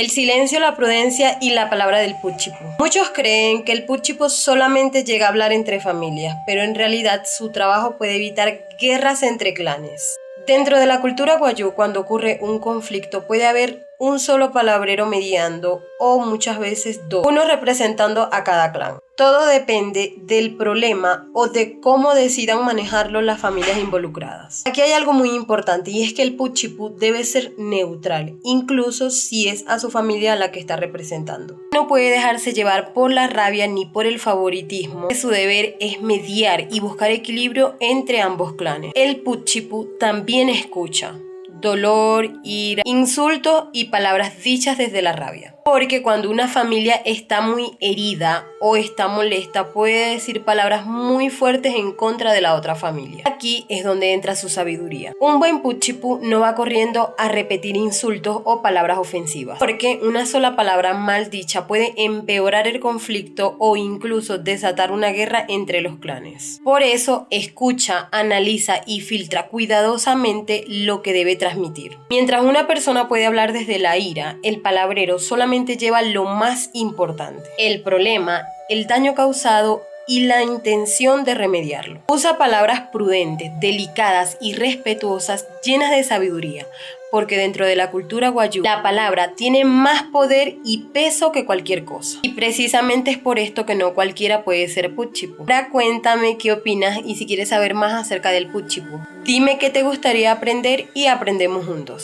El silencio, la prudencia y la palabra del Puchipu. Muchos creen que el Puchipu solamente llega a hablar entre familias, pero en realidad su trabajo puede evitar guerras entre clanes. Dentro de la cultura guayú, cuando ocurre un conflicto, puede haber un solo palabrero mediando o muchas veces dos, uno representando a cada clan. Todo depende del problema o de cómo decidan manejarlo las familias involucradas. Aquí hay algo muy importante y es que el Puchipu debe ser neutral, incluso si es a su familia a la que está representando. No puede dejarse llevar por la rabia ni por el favoritismo. Su deber es mediar y buscar equilibrio entre ambos clanes. El Puchipu también escucha dolor, ira, insultos y palabras dichas desde la rabia. Porque cuando una familia está muy herida o está molesta, puede decir palabras muy fuertes en contra de la otra familia. Aquí es donde entra su sabiduría. Un buen Puchipu no va corriendo a repetir insultos o palabras ofensivas, porque una sola palabra mal dicha puede empeorar el conflicto o incluso desatar una guerra entre los clanes. Por eso, escucha, analiza y filtra cuidadosamente lo que debe transmitir. Mientras una persona puede hablar desde la ira, el palabrero solamente lleva lo más importante: el problema, el daño causado y la intención de remediarlo. Usa palabras prudentes, delicadas y respetuosas, llenas de sabiduría, porque dentro de la cultura guayú, la palabra tiene más poder y peso que cualquier cosa. Y precisamente es por esto que no cualquiera puede ser Puchipu. Ahora cuéntame qué opinas y si quieres saber más acerca del Puchipu. Dime qué te gustaría aprender y aprendemos juntos.